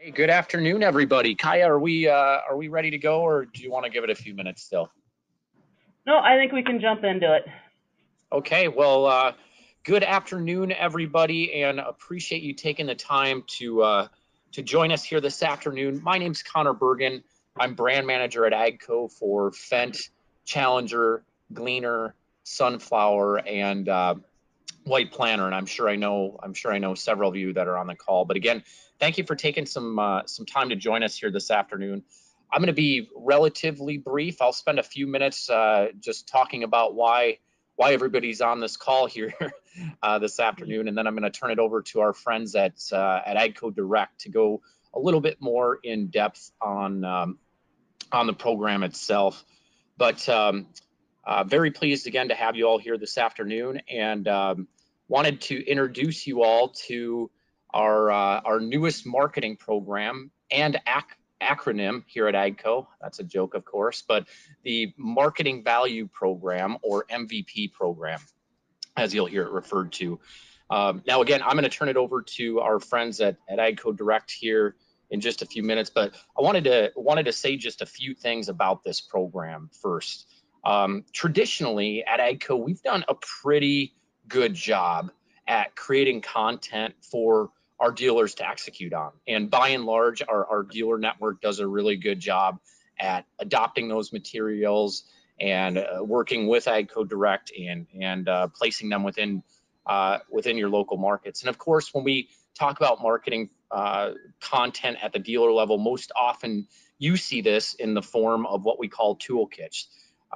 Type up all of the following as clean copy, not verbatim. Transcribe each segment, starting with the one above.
Hey, good afternoon, everybody. Kaya, are we ready to go, or do you want to give it a few minutes still? No, I think we can jump into it. Okay, well, good afternoon, everybody, and appreciate you taking the time to join us here this afternoon. My name's Connor Bergen. I'm brand manager at AGCO for Fendt, Challenger, Gleaner, Sunflower, and White Planter, and I'm sure I know several of you that are on the call. But again, thank you for taking some time to join us here this afternoon. I'm going to be relatively brief. I'll spend a few minutes just talking about why everybody's on this call here this afternoon, and then I'm going to turn it over to our friends at AGCO Direct to go a little bit more in depth on the program itself. But very pleased again to have you all here this afternoon, and wanted to introduce you all to our newest marketing program and acronym here at AGCO. That's a joke, of course, but the Marketing Value Program, or MVP program, as you'll hear it referred to. Now, again, I'm going to turn it over to our friends at AGCO Direct here in just a few minutes, but I wanted to say just a few things about this program first. Traditionally at AGCO, we've done a pretty good job at creating content for our dealers to execute on, and by and large, our dealer network does a really good job at adopting those materials and working with AGCO Direct and placing them within your local markets. And of course, when we talk about marketing content at the dealer level, most often you see this in the form of what we call toolkits,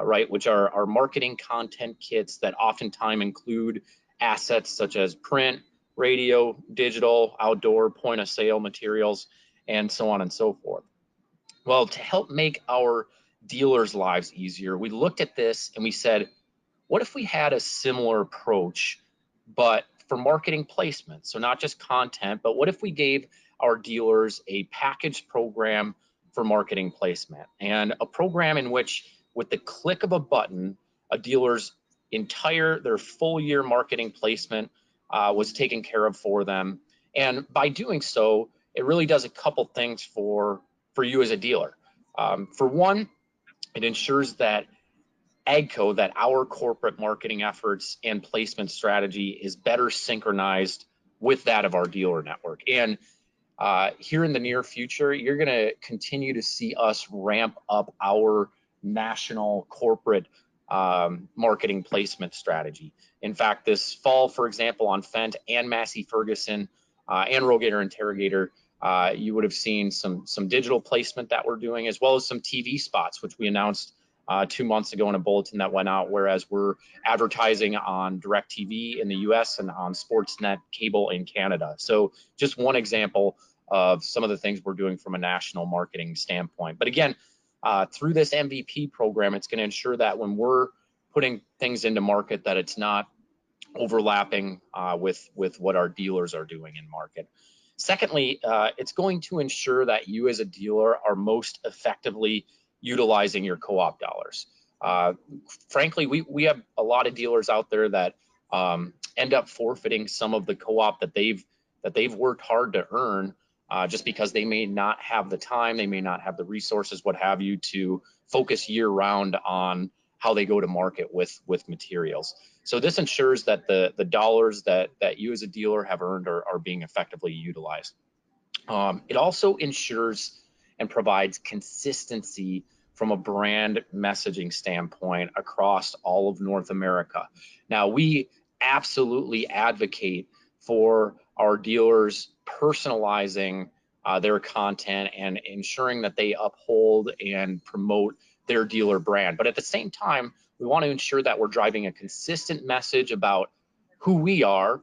right, which are our marketing content kits that oftentimes include assets such as print, radio, digital, outdoor, point of sale materials, and so on and so forth. Well, to help make our dealers' lives easier, we looked at this and we said, what if we had a similar approach, but for marketing placement? So not just content, but what if we gave our dealers a package program for marketing placement, and a program in which, with the click of a button, a dealer's their full year marketing placement was taken care of for them. And by doing so, it really does a couple things for you as a dealer. For one, it ensures that AGCO, that our corporate marketing efforts and placement strategy is better synchronized with that of our dealer network. And here in the near future, you're going to continue to see us ramp up our national corporate marketing placement strategy. In fact, this fall, for example, on Fendt and Massey Ferguson and Rogator Interrogator, you would have seen some digital placement that we're doing, as well as some TV spots, which we announced 2 months ago in a bulletin that went out, whereas we're advertising on DirecTV in the US and on Sportsnet cable in Canada. So just one example of some of the things we're doing from a national marketing standpoint. But again, through this MVP program, it's going to ensure that when we're putting things into market, that it's not overlapping with what our dealers are doing in market. Secondly, it's going to ensure that you as a dealer are most effectively utilizing your co-op dollars. Frankly, we have a lot of dealers out there that end up forfeiting some of the co-op that they've worked hard to earn, just because they may not have the time, they may not have the resources, what have you, to focus year round on how they go to market with materials. So this ensures that the dollars that you as a dealer have earned are being effectively utilized. It also ensures and provides consistency from a brand messaging standpoint across all of North America. Now, we absolutely advocate for our dealers personalizing their content and ensuring that they uphold and promote their dealer brand. But at the same time, we want to ensure that we're driving a consistent message about who we are,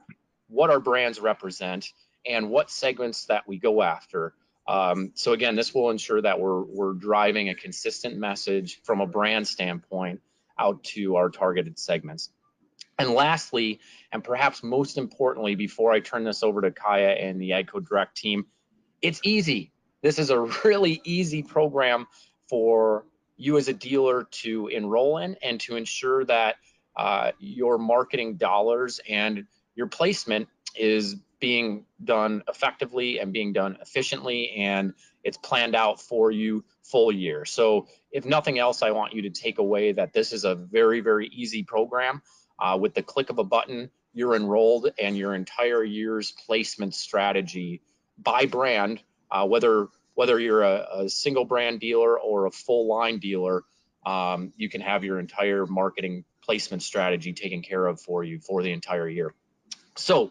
what our brands represent, and what segments that we go after. So again, this will ensure that we're driving a consistent message from a brand standpoint out to our targeted segments. And lastly, and perhaps most importantly, before I turn this over to Kaya and the AGCO Direct team, it's easy. This is a really easy program for you as a dealer to enroll in, and to ensure that your marketing dollars and your placement is being done effectively and being done efficiently, and it's planned out for you full year. So if nothing else, I want you to take away that this is a very, very easy program. With the click of a button, you're enrolled, and your entire year's placement strategy by brand, whether you're a single brand dealer or a full line dealer, you can have your entire marketing placement strategy taken care of for you for the entire year. So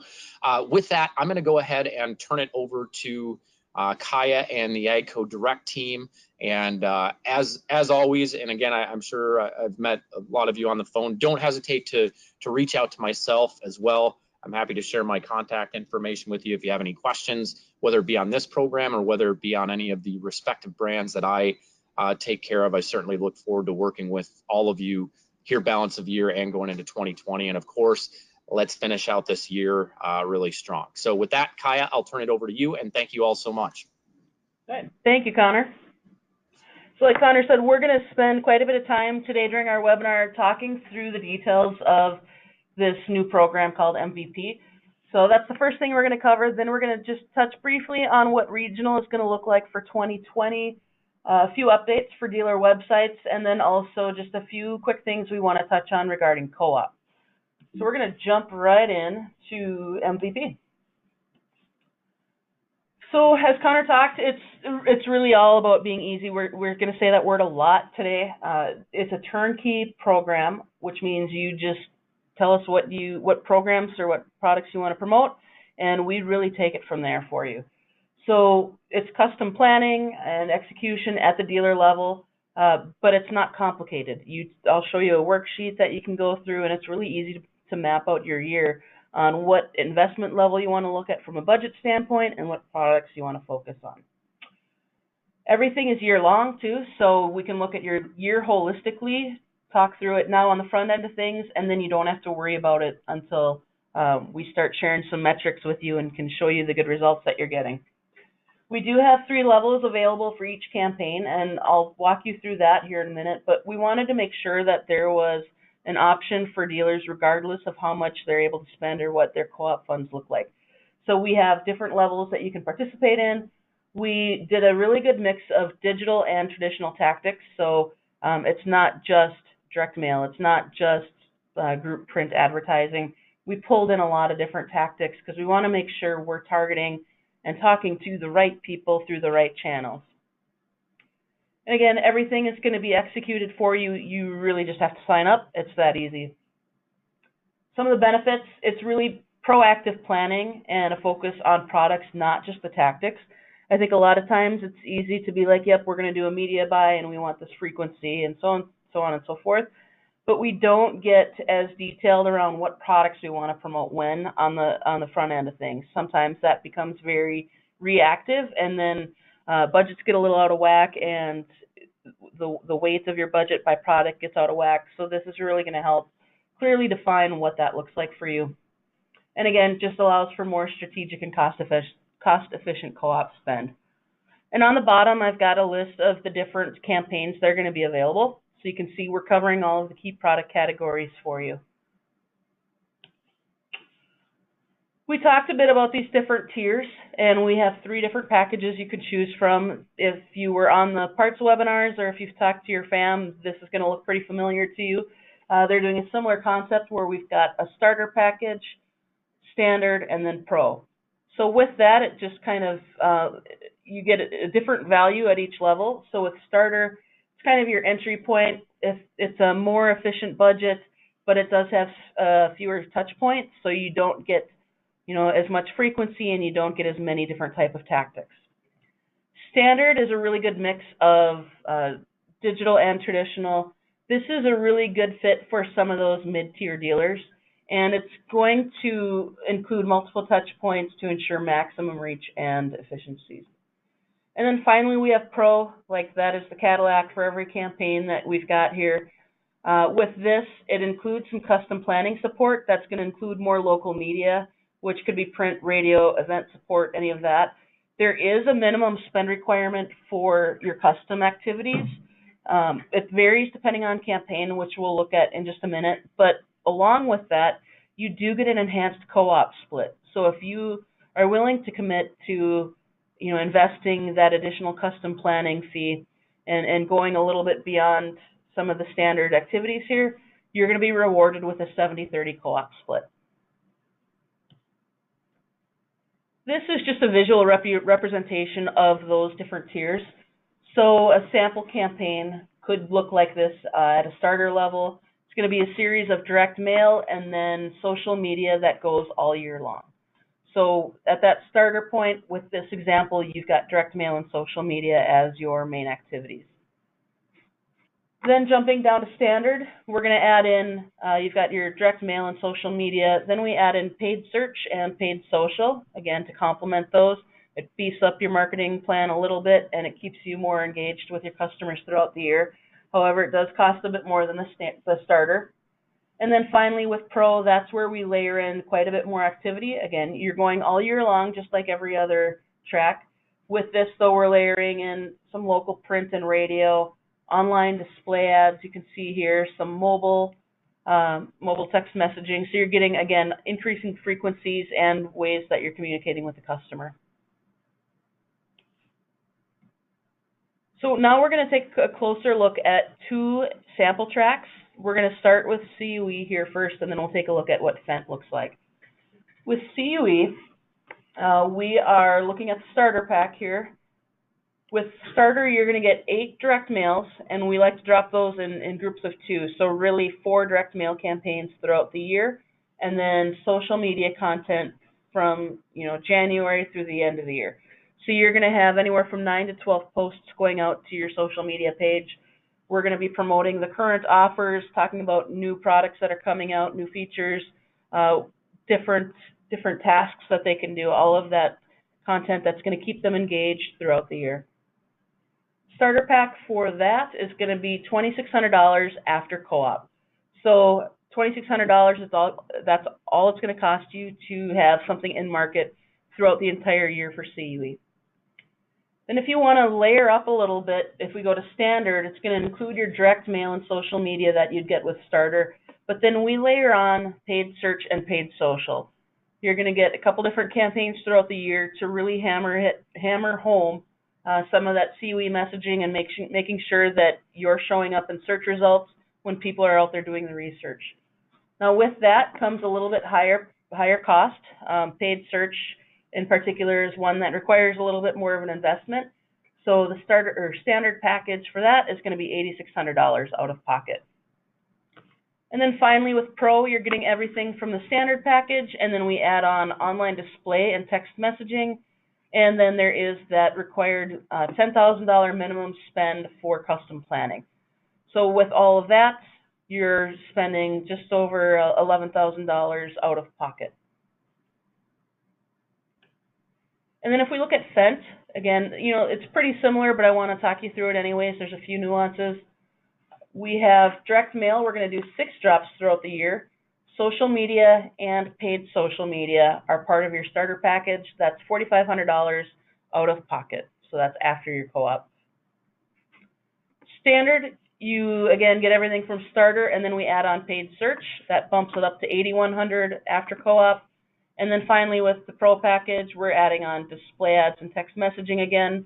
with that, I'm going to go ahead and turn it over to Kaya and the AGCO Direct team. And as always, and again, I'm sure I've met a lot of you on the phone, don't hesitate to reach out to myself as well. I'm happy to share my contact information with you if you have any questions, whether it be on this program or whether it be on any of the respective brands that I take care of. I certainly look forward to working with all of you here, balance of year and going into 2020. And of course, let's finish out this year really strong. So with that, Kaya, I'll turn it over to you, and thank you all so much. Good. Thank you, Connor. So like Connor said, we're going to spend quite a bit of time today during our webinar talking through the details of this new program called MVP. So that's the first thing we're going to cover. Then we're going to just touch briefly on what regional is going to look like for 2020, a few updates for dealer websites, and then also just a few quick things we want to touch on regarding co-op. So we're going to jump right in to MVP. So as Connor talked, it's really all about being easy. We're going to say that word a lot today. It's a turnkey program, which means you just tell us what programs or what products you want to promote, and we really take it from there for you. So it's custom planning and execution at the dealer level, but it's not complicated. I'll show you a worksheet that you can go through, and it's really easy to map out your year on what investment level you want to look at from a budget standpoint and what products you want to focus on. Everything is year long too, so we can look at your year holistically, talk through it now on the front end of things, and then you don't have to worry about it until we start sharing some metrics with you and can show you the good results that you're getting. We do have 3 levels available for each campaign, and I'll walk you through that here in a minute, but we wanted to make sure that there was an option for dealers regardless of how much they're able to spend or what their co-op funds look like. So we have different levels that you can participate in. We did a really good mix of digital and traditional tactics, so it's not just direct mail, it's not just group print advertising. We pulled in a lot of different tactics because we want to make sure we're targeting and talking to the right people through the right channels. And again, everything is going to be executed for you. You really just have to sign up. It's that easy. Some of the benefits, it's really proactive planning and a focus on products, not just the tactics. I think a lot of times it's easy to be like, yep, we're going to do a media buy and we want this frequency and so on and so forth. But we don't get as detailed around what products we want to promote when on the front end of things. Sometimes that becomes very reactive, and then budgets get a little out of whack, and the weight of your budget by product gets out of whack. So this is really going to help clearly define what that looks like for you. And again, just allows for more strategic and cost-efficient co-op spend. And on the bottom, I've got a list of the different campaigns that are going to be available. So you can see we're covering all of the key product categories for you. We talked a bit about these different tiers, and we have 3 different packages you could choose from. If you were on the parts webinars or if you've talked to your fam, this is going to look pretty familiar to you. They're doing a similar concept where we've got a starter package, standard, and then pro. So with that, it just kind of, you get a different value at each level. So with starter, it's kind of your entry point. It's a more efficient budget, but it does have fewer touch points, so you don't get as much frequency and you don't get as many different type of tactics. Standard is a really good mix of digital and traditional. This is a really good fit for some of those mid-tier dealers, and it's going to include multiple touch points to ensure maximum reach and efficiencies. And then finally, we have Pro, like that is the Cadillac for every campaign that we've got here. With this, it includes some custom planning support. That's going to include more local media, which could be print, radio, event support, any of that. There is a minimum spend requirement for your custom activities. It varies depending on campaign, which we'll look at in just a minute. But along with that, you do get an enhanced co-op split. So if you are willing to commit to, investing that additional custom planning fee and going a little bit beyond some of the standard activities here, you're going to be rewarded with a 70-30 co-op split. This is just a visual representation of those different tiers. So a sample campaign could look like this at a starter level. It's going to be a series of direct mail and then social media that goes all year long. So at that starter point with this example, you've got direct mail and social media as your main activities. Then jumping down to standard, we're going to add in, you've got your direct mail and social media. Then we add in paid search and paid social, again, to complement those. It beefs up your marketing plan a little bit, and it keeps you more engaged with your customers throughout the year. However, it does cost a bit more than the starter. And then finally with Pro, that's where we layer in quite a bit more activity. Again, you're going all year long, just like every other track. With this, though, we're layering in some local print and radio, online display ads, you can see here, some mobile text messaging. So you're getting, again, increasing frequencies and ways that you're communicating with the customer. So now we're going to take a closer look at two sample tracks. We're going to start with CUE here first, and then we'll take a look at what Fendt looks like. With CUE, we are looking at the starter pack here. With starter, you're going to get 8 direct mails, and we like to drop those in groups of 2. So really 4 direct mail campaigns throughout the year, and then social media content from January through the end of the year. So you're going to have anywhere from 9 to 12 posts going out to your social media page. We're going to be promoting the current offers, talking about new products that are coming out, new features, different tasks that they can do, all of that content that's going to keep them engaged throughout the year. Starter pack for that is going to be $2,600 after co-op. So $2,600 that's all it's going to cost you to have something in market throughout the entire year for CUE. And if you want to layer up a little bit, if we go to standard, it's going to include your direct mail and social media that you'd get with starter, but then we layer on paid search and paid social. You're going to get a couple different campaigns throughout the year to really hammer home some of that CUE messaging and making sure that you're showing up in search results when people are out there doing the research. Now with that comes a little bit higher cost. Paid search in particular is one that requires a little bit more of an investment. So the standard package for that is going to be $8,600 out of pocket. And then finally with Pro, you're getting everything from the standard package, and then we add on online display and text messaging, and then there is that required $10,000 minimum spend for custom planning. So with all of that, you're spending just over $11,000 out of pocket. And then if we look at Fendt, again, it's pretty similar, but I want to talk you through it anyways. There's a few nuances. We have direct mail. We're going to do 6 drops throughout the year. Social media and paid social media are part of your starter package. That's $4,500 out of pocket. So that's after your co-op. Standard, you again get everything from starter, and then we add on paid search. That bumps it up to $8,100 after co-op. And then finally with the Pro package, we're adding on display ads and text messaging again.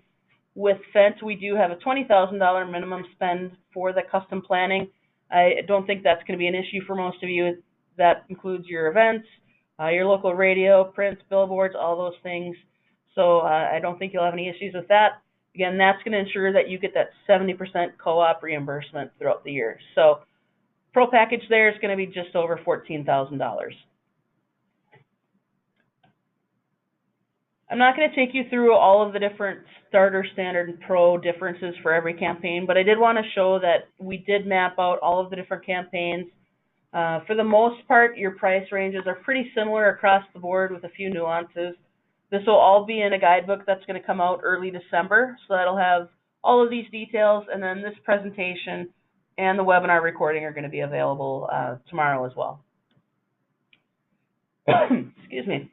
With Fendt, we do have a $20,000 minimum spend for the custom planning. I don't think that's going to be an issue for most of you. That includes your events, your local radio, print, billboards, all those things. So I don't think you'll have any issues with that. Again, that's going to ensure that you get that 70% co-op reimbursement throughout the year. So Pro package there is going to be just over $14,000. I'm not going to take you through all of the different starter, standard, and Pro differences for every campaign, but I did want to show that we did map out all of the different campaigns. For the most part, your price ranges are pretty similar across the board with a few nuances. This will all be in a guidebook that's going to come out early December, so that'll have all of these details, and then this presentation and the webinar recording are going to be available tomorrow as well. Excuse me.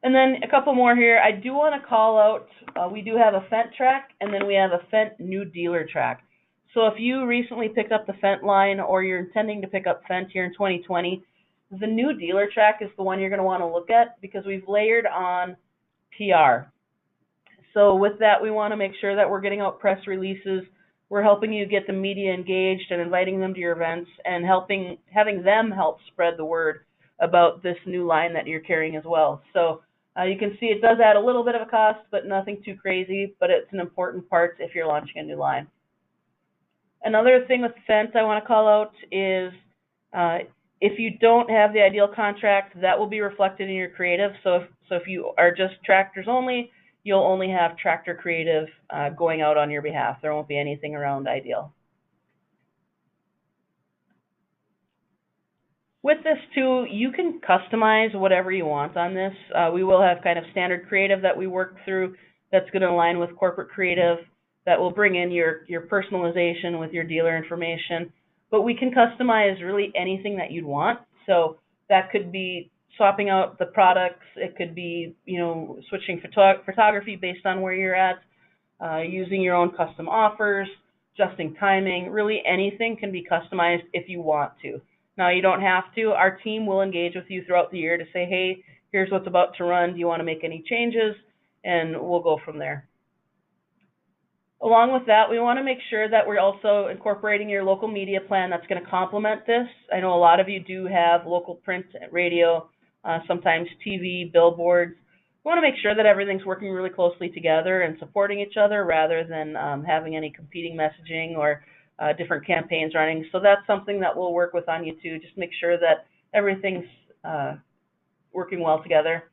And then a couple more here. I do want to call out, we do have a Fendt track, and then we have a Fendt new dealer track. So if you recently picked up the Fendt line or you're intending to pick up Fendt here in 2020, the new dealer track is the one you're going to want to look at because we've layered on PR. So with that, we want to make sure that we're getting out press releases. We're helping you get the media engaged and inviting them to your events and having them help spread the word about this new line that you're carrying as well. So you can see it does add a little bit of a cost, but nothing too crazy, but it's an important part if you're launching a new line. Another thing with Fendt I want to call out is if you don't have the ideal contract, that will be reflected in your creative. So if you are just tractors only, you'll only have tractor creative going out on your behalf. There won't be anything around ideal. With this too, you can customize whatever you want on this. We will have kind of standard creative that we work through that's going to align with corporate creative that will bring in your personalization with your dealer information. But we can customize really anything that you'd want. So that could be swapping out the products. It could be, switching photography based on where you're at, using your own custom offers, adjusting timing. Really anything can be customized if you want to. Now, you don't have to. Our team will engage with you throughout the year to say, hey, here's what's about to run. Do you want to make any changes? And we'll go from there. Along with that, we want to make sure that we're also incorporating your local media plan that's going to complement this. I know a lot of you do have local print, radio, sometimes TV, billboards. We want to make sure that everything's working really closely together and supporting each other rather than having any competing messaging or different campaigns running. So that's something that we'll work with on you too. Just make sure that everything's working well together.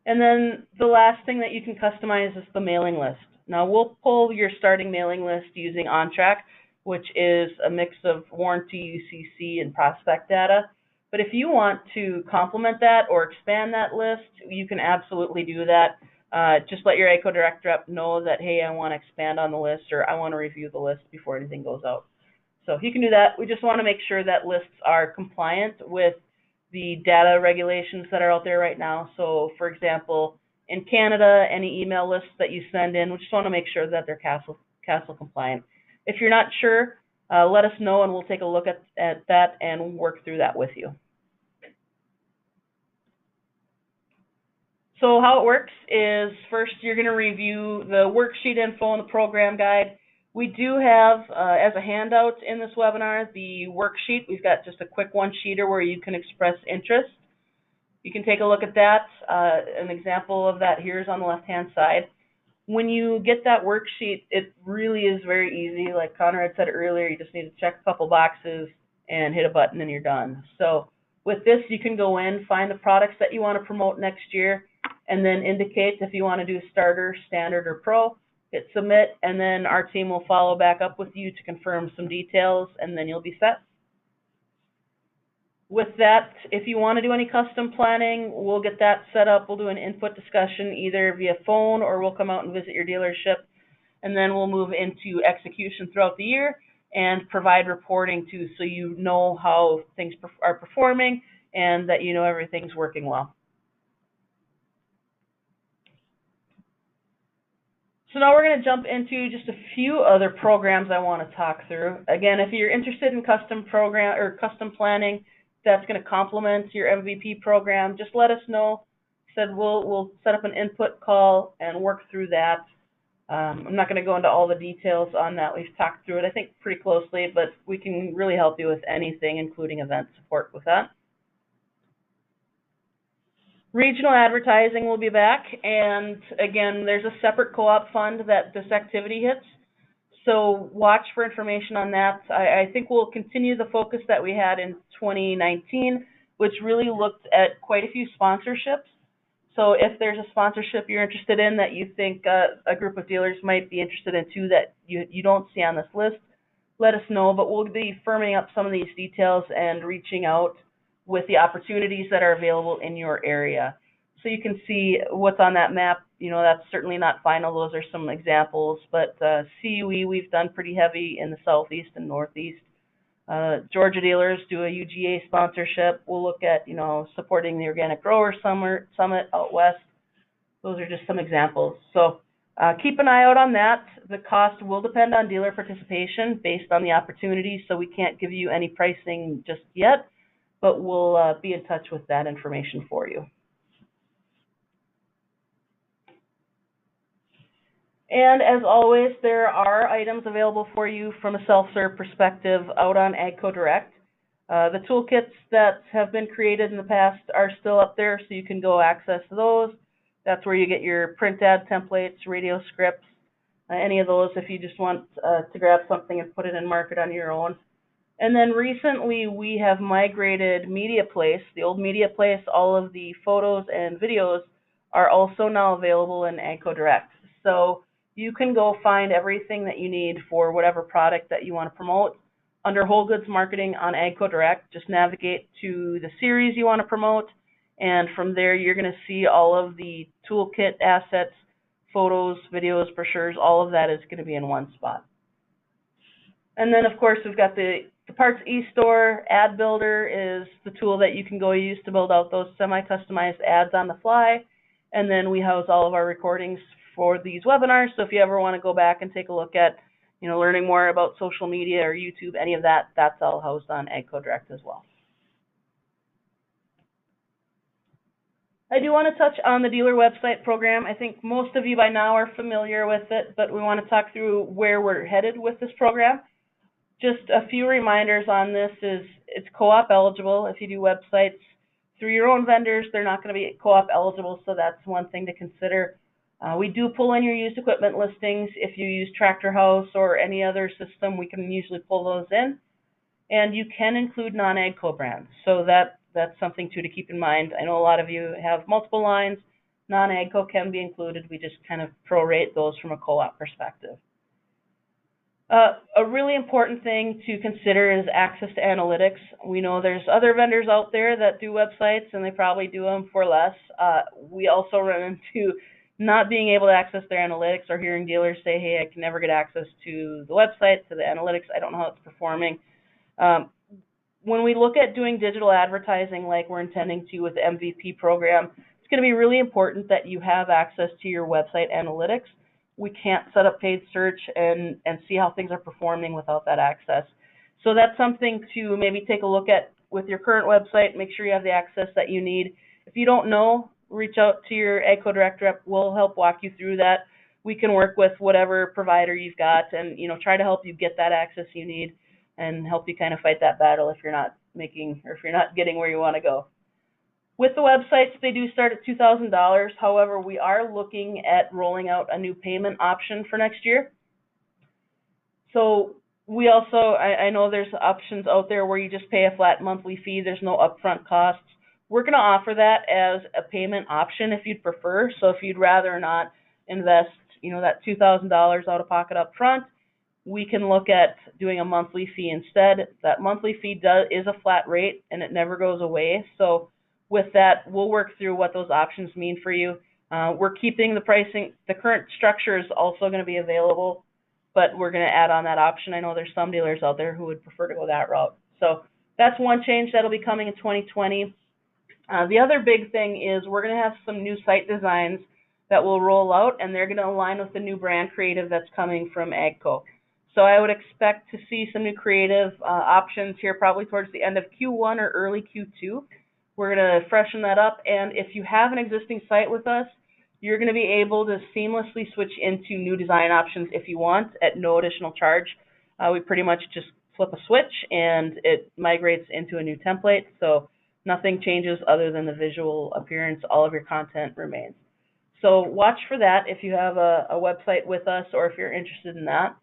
And then the last thing that you can customize is the mailing list. Now we'll pull your starting mailing list using OnTrack, which is a mix of warranty, UCC, and prospect data. But if you want to complement that or expand that list, you can absolutely do that. Just let your AGCO direct rep know that, hey, I want to expand on the list or I want to review the list before anything goes out. So you can do that. We just want to make sure that lists are compliant with the data regulations that are out there right now. So, for example, in Canada, any email lists that you send in, we just want to make sure that they're CASL compliant. If you're not sure, let us know and we'll take a look at that and work through that with you. So how it works is first you're going to review the worksheet info and the program guide. We do have, as a handout in this webinar, the worksheet. We've got just a quick one-sheeter where you can express interest. You can take a look at that. An example of that here is on the left-hand side. When you get that worksheet, it really is very easy. Like Connor had said earlier, you just need to check a couple boxes and hit a button and you're done. So with this, you can go in, find the products that you want to promote next year, and then indicate if you want to do starter, standard, or pro. Hit submit, and then our team will follow back up with you to confirm some details, and then you'll be set. With that, if you want to do any custom planning, we'll get that set up. We'll do an input discussion either via phone or we'll come out and visit your dealership, and then we'll move into execution throughout the year and provide reporting too, so you know how things are performing and that you know everything's working well. So now we're going to jump into just a few other programs I want to talk through. Again, if you're interested in custom program or custom planning that's going to complement your MVP program, just let us know. Said we'll set up an input call and work through that. I'm not going to go into all the details on that. We've talked through it, I think, pretty closely, but we can really help you with anything, including event support with that. Regional advertising will be back, and again, there's a separate co-op fund that this activity hits, so watch for information on that. I think we'll continue the focus that we had in 2019, which really looked at quite a few sponsorships. So if there's a sponsorship you're interested in that you think a group of dealers might be interested in too that you don't see on this list, let us know, but we'll be firming up some of these details and reaching out with the opportunities that are available in your area. So you can see what's on that map. That's certainly not final. Those are some examples, but CUE, we've done pretty heavy in the Southeast and Northeast. Georgia dealers do a UGA sponsorship. We'll look at, supporting the Organic Grower Summit out west. Those are just some examples. So keep an eye out on that. The cost will depend on dealer participation based on the opportunity, so we can't give you any pricing just yet, but we'll be in touch with that information for you. And as always, there are items available for you from a self-serve perspective out on AGCO Direct. The toolkits that have been created in the past are still up there, so you can go access those. That's where you get your print ad templates, radio scripts, any of those if you just want to grab something and put it in market on your own. And then recently we have migrated Media Place, the old Media Place. All of the photos and videos are also now available in AGCO Direct. So you can go find everything that you need for whatever product that you want to promote under Whole Goods Marketing on AGCO Direct. Just navigate to the series you want to promote, and from there you're going to see all of the toolkit assets, photos, videos, brochures. All of that is going to be in one spot. And then, of course, we've got the Parts eStore. Ad Builder is the tool that you can go use to build out those semi-customized ads on the fly. And then we house all of our recordings for these webinars. So if you ever want to go back and take a look at, learning more about social media or YouTube, any of that, that's all housed on AGCO Direct as well. I do want to touch on the dealer website program. I think most of you by now are familiar with it, but we want to talk through where we're headed with this program. Just a few reminders on this is it's co-op eligible. If you do websites through your own vendors, they're not going to be co-op eligible, so that's one thing to consider. We do pull in your used equipment listings. If you use Tractor House or any other system, we can usually pull those in. And you can include non-AGCO brands, so that's something too to keep in mind. I know a lot of you have multiple lines. Non-AGCO can be included. We just kind of prorate those from a co-op perspective. A really important thing to consider is access to analytics. We know there's other vendors out there that do websites, and they probably do them for less. We also run into not being able to access their analytics, or hearing dealers say, hey, I can never get access to the website, to the analytics. I don't know how it's performing. When we look at doing digital advertising like we're intending to with the MVP program, it's going to be really important that you have access to your website analytics. We can't set up paid search and see how things are performing without that access. So that's something to maybe take a look at with your current website. Make sure you have the access that you need. If you don't know, reach out to your AGCO Direct rep. We'll help walk you through that. We can work with whatever provider you've got and try to help you get that access you need and help you kind of fight that battle if you're not getting where you want to go. With the websites, they do start at $2,000. However, we are looking at rolling out a new payment option for next year. So we also, I know there's options out there where you just pay a flat monthly fee. There's no upfront costs. We're going to offer that as a payment option if you'd prefer. So if you'd rather not invest, that $2,000 out of pocket up front, we can look at doing a monthly fee instead. That monthly fee is a flat rate and it never goes away. So with that, we'll work through what those options mean for you. We're keeping the pricing. The current structure is also going to be available, but we're going to add on that option. I know there's some dealers out there who would prefer to go that route. So that's one change that'll be coming in 2020. The other big thing is we're going to have some new site designs that will roll out, and they're going to align with the new brand creative that's coming from AGCO. So I would expect to see some new creative options here probably towards the end of Q1 or early Q2. We're going to freshen that up, and if you have an existing site with us, you're going to be able to seamlessly switch into new design options if you want at no additional charge. We pretty much just flip a switch and it migrates into a new template, so nothing changes other than the visual appearance. All of your content remains. So watch for that if you have a website with us or if you're interested in that.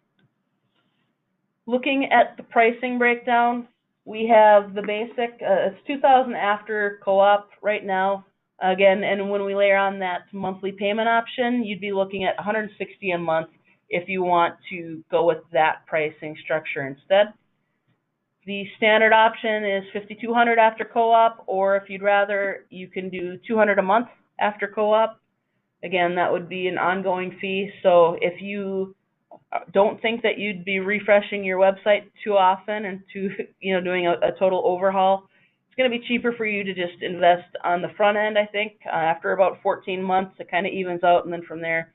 Looking at the pricing breakdown, we have the basic, it's $2,000 after co-op right now. Again, and when we layer on that monthly payment option, you'd be looking at $160 a month if you want to go with that pricing structure instead. The standard option is $5,200 after co-op, or if you'd rather, you can do $200 a month after co-op. Again, that would be an ongoing fee. So if you don't think that you'd be refreshing your website too often and doing a total overhaul, it's going to be cheaper for you to just invest on the front end, I think. After about 14 months, it kind of evens out, and then from there,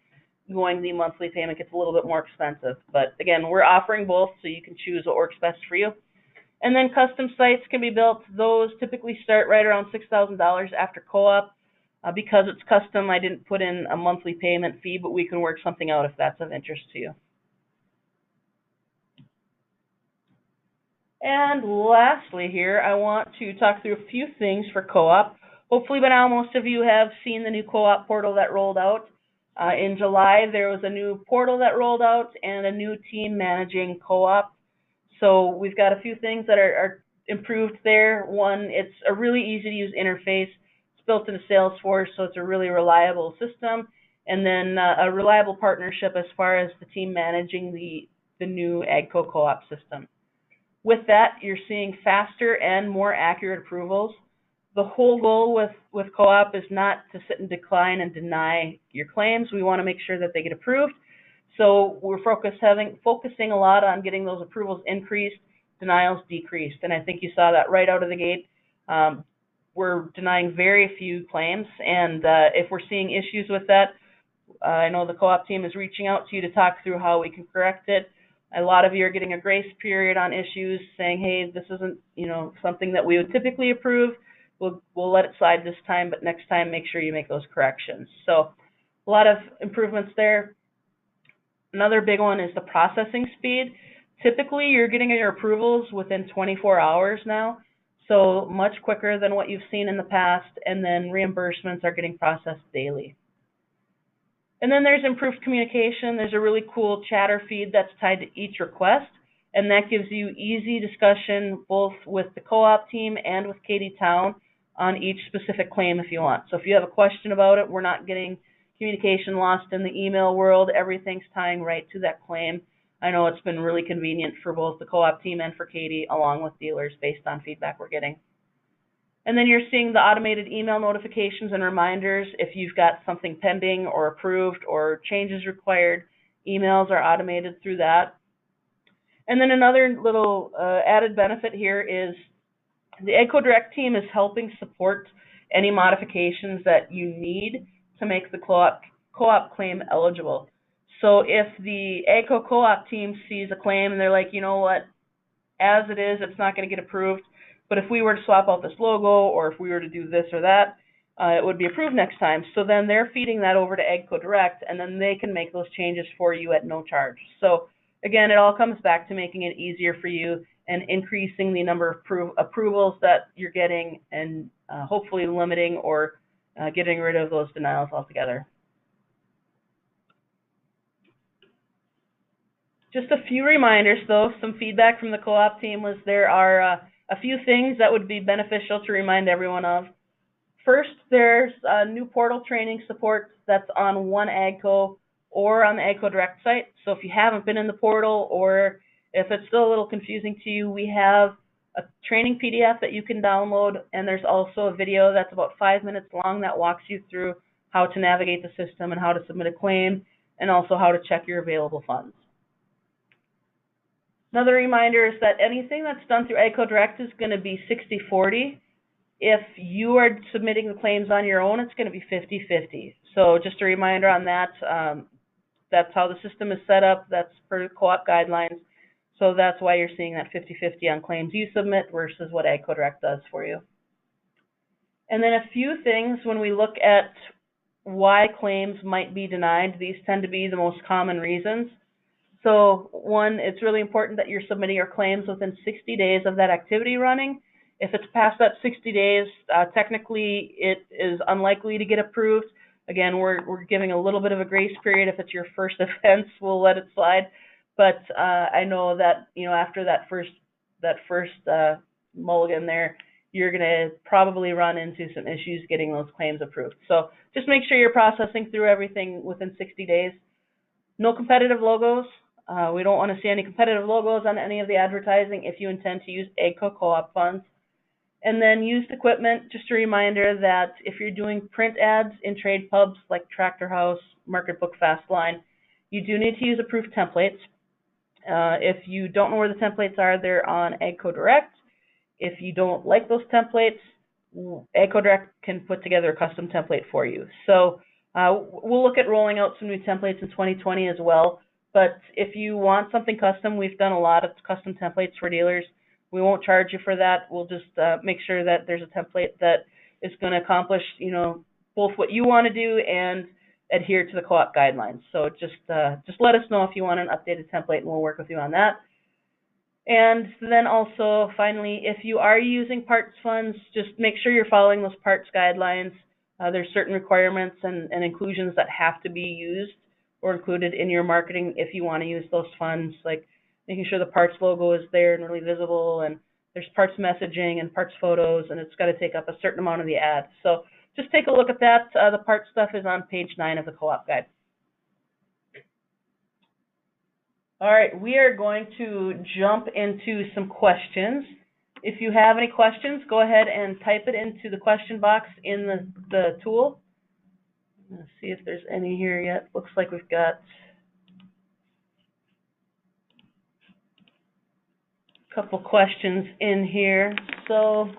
going the monthly payment gets a little bit more expensive. But again, we're offering both, so you can choose what works best for you. And then custom sites can be built. Those typically start right around $6,000 after co-op. Because it's custom, I didn't put in a monthly payment fee, but we can work something out if that's of interest to you. And lastly here, I want to talk through a few things for co-op. Hopefully by now most of you have seen the new co-op portal that rolled out. In July, there was a new portal that rolled out and a new team managing co-op. So we've got a few things that are improved there. One, it's a really easy to use interface. It's built into Salesforce, so it's a really reliable system. And then a reliable partnership as far as the team managing the new AGCO co-op system. With that, you're seeing faster and more accurate approvals. The whole goal with co-op is not to sit and decline and deny your claims. We want to make sure that they get approved. So we're focusing a lot on getting those approvals increased, denials decreased. And I think you saw that right out of the gate. We're denying very few claims. And if we're seeing issues with that, I know the co-op team is reaching out to you to talk through how we can correct it. A lot of you are getting a grace period on issues, saying, hey, this isn't, something that we would typically approve. We'll let it slide this time, but next time make sure you make those corrections. So a lot of improvements there. Another big one is the processing speed. Typically, you're getting your approvals within 24 hours now, so much quicker than what you've seen in the past, and then reimbursements are getting processed daily. And then there's improved communication. There's a really cool chatter feed that's tied to each request, and that gives you easy discussion both with the co-op team and with Katy Town on each specific claim if you want. So if you have a question about it, we're not getting communication lost in the email world. Everything's tying right to that claim. I know it's been really convenient for both the co-op team and for Katy, along with dealers, based on feedback we're getting. And then you're seeing the automated email notifications and reminders. If you've got something pending or approved or changes required, emails are automated through that. And then another little added benefit here is the AGCO Direct team is helping support any modifications that you need to make the co-op claim eligible. So if the AGCO co-op team sees a claim and they're like, you know what, as it is, it's not going to get approved, but if we were to swap out this logo or if we were to do this or that, it would be approved next time. So then they're feeding that over to AGCO Direct, and then they can make those changes for you at no charge. So again, it all comes back to making it easier for you and increasing the number of approvals that you're getting, and hopefully limiting or getting rid of those denials altogether. Just a few reminders, though. Some feedback from the co-op team was there are a few things that would be beneficial to remind everyone of. First, there's new portal training support that's on One AGCO or on the AGCO Direct site. So if you haven't been in the portal, or if it's still a little confusing to you, we have a training PDF that you can download, and there's also a video that's about 5 minutes long that walks you through how to navigate the system and how to submit a claim, and also how to check your available funds. Another reminder is that anything that's done through AGCO Direct is going to be 60-40. If you are submitting the claims on your own, it's going to be 50-50. So just a reminder on that. That's how the system is set up. That's per co-op guidelines. So that's why you're seeing that 50-50 on claims you submit versus what AGCO Direct does for you. And then a few things when we look at why claims might be denied. These tend to be the most common reasons. So one, it's really important that you're submitting your claims within 60 days of that activity running. If it's past that 60 days, technically it is unlikely to get approved. Again, we're giving a little bit of a grace period. If it's your first offense, we'll let it slide. But I know that after that first mulligan there, you're going to probably run into some issues getting those claims approved. So just make sure you're processing through everything within 60 days. No competitive logos. We don't want to see any competitive logos on any of the advertising if you intend to use AGCO co-op funds. And then used equipment, just a reminder that if you're doing print ads in trade pubs like Tractor House, Market Book Fastline, you do need to use approved templates. If you don't know where the templates are, they're on AGCO Direct. If you don't like those templates, AGCO Direct can put together a custom template for you. So we'll look at rolling out some new templates in 2020 as well. But if you want something custom, we've done a lot of custom templates for dealers. We won't charge you for that. We'll just make sure that there's a template that is going to accomplish, both what you want to do and adhere to the co-op guidelines. So just let us know if you want an updated template, and we'll work with you on that. And then also, finally, if you are using parts funds, just make sure you're following those parts guidelines. There's certain requirements and inclusions that have to be used or included in your marketing if you want to use those funds, like making sure the parts logo is there and really visible, and there's parts messaging and parts photos, and it's got to take up a certain amount of the ad. So just take a look at that. The parts stuff is on page 9 of the co-op guide. All right, we are going to jump into some questions. If you have any questions, go ahead and type it into the question box in the tool. Let's see if there's any here yet. Looks like we've got a couple questions in here. So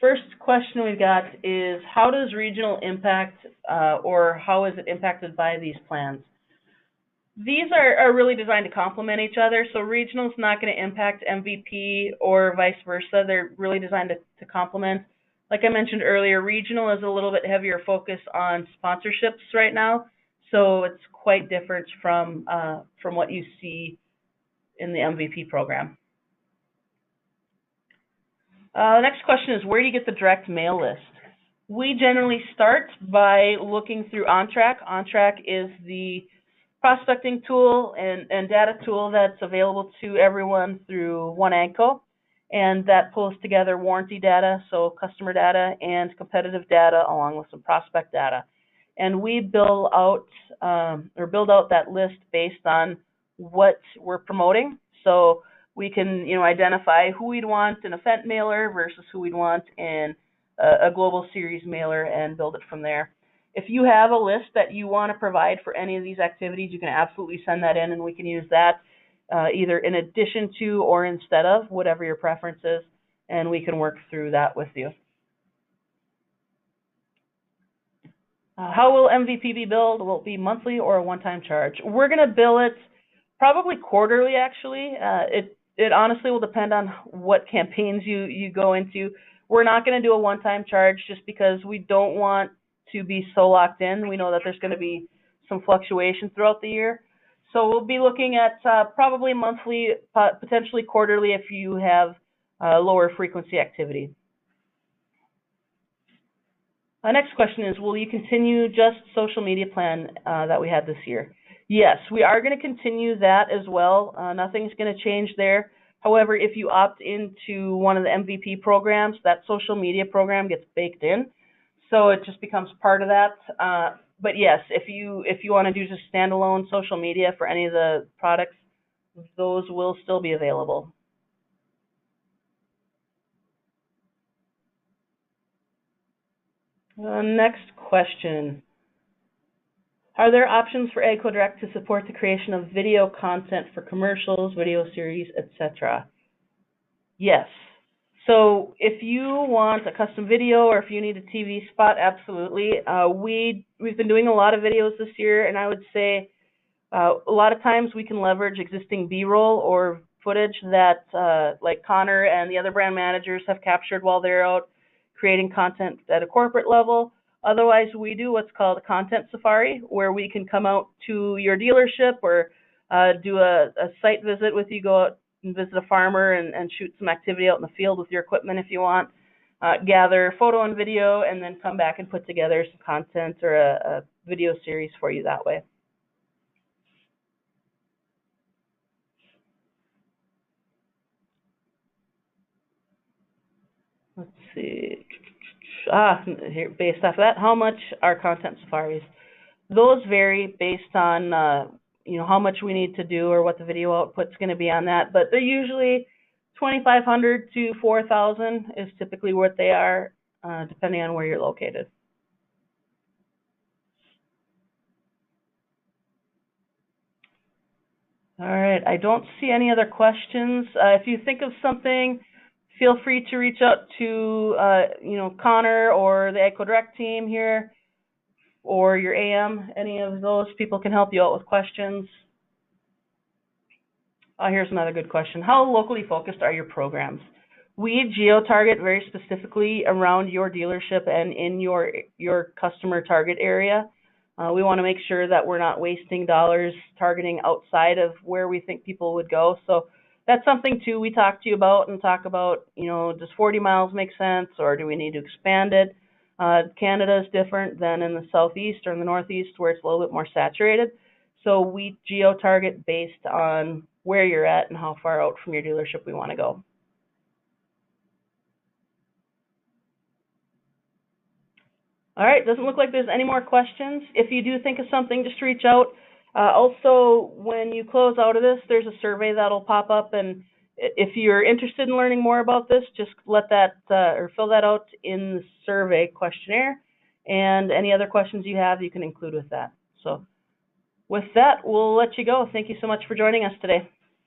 first question we've got is, how does regional impact or how is it impacted by these plans? These are really designed to complement each other, so regional is not going to impact MVP or vice versa. They're really designed to complement. Like I mentioned earlier, regional is a little bit heavier focus on sponsorships right now, so it's quite different from what you see in the MVP program. The next question is, where do you get the direct mail list? We generally start by looking through OnTrack. OnTrack is the prospecting tool and data tool that's available to everyone through one AGCO, and that pulls together warranty data, so customer data, and competitive data along with some prospect data. And we build out that list based on what we're promoting. So we can identify who we'd want in a Fendt mailer versus who we'd want in a Global Series mailer and build it from there. If you have a list that you want to provide for any of these activities, you can absolutely send that in, and we can use that either in addition to or instead of, whatever your preference is, and we can work through that with you. How will MVP be billed? Will it be monthly or a one-time charge? We're going to bill it probably quarterly, actually. It honestly will depend on what campaigns you go into. We're not going to do a one-time charge just because we don't want to be so locked in. We know that there's going to be some fluctuation throughout the year. So we'll be looking at probably monthly, potentially quarterly if you have lower frequency activity. Next question is, will you continue just social media plan that we had this year? Yes, we are going to continue that as well. Nothing's going to change there. However, if you opt into one of the MVP programs, that social media program gets baked in. So it just becomes part of that. But yes, if you want to do just standalone social media for any of the products, those will still be available. Next question. Are there options for AGCO Direct to support the creation of video content for commercials, video series, etc.? Yes. So if you want a custom video or if you need a TV spot, absolutely. We've been doing a lot of videos this year, and I would say a lot of times we can leverage existing B-roll or footage that like Connor and the other brand managers have captured while they're out creating content at a corporate level. Otherwise, we do what's called a content safari, where we can come out to your dealership or do a site visit with you, go out and visit a farmer and shoot some activity out in the field with your equipment if you want, gather photo and video, and then come back and put together some content or a video series for you that way. Let's see. Here, based off of that, how much are content safaris? Those vary based on how much we need to do or what the video output's going to be on that, but they're usually $2,500 to $4,000 is typically what they are, depending on where you're located. All right, I don't see any other questions. If you think of something, feel free to reach out to Connor or the AGCO Direct team here, or your AM. Any of those people can help you out with questions. Here's another good question. How locally focused are your programs? We geo-target very specifically around your dealership and in your customer target area. We want to make sure that we're not wasting dollars targeting outside of where we think people would go. So that's something too we talk to you about and talk about, does 40 miles make sense or do we need to expand it? Canada is different than in the southeast or in the northeast where it's a little bit more saturated. So we geo-target based on where you're at and how far out from your dealership we want to go. All right, doesn't look like there's any more questions. If you do think of something, just reach out. Also, when you close out of this, there's a survey that'll pop up, and if you're interested in learning more about this, just let that or fill that out in the survey questionnaire, and any other questions you have, you can include with that. So with that, we'll let you go. Thank you so much for joining us today.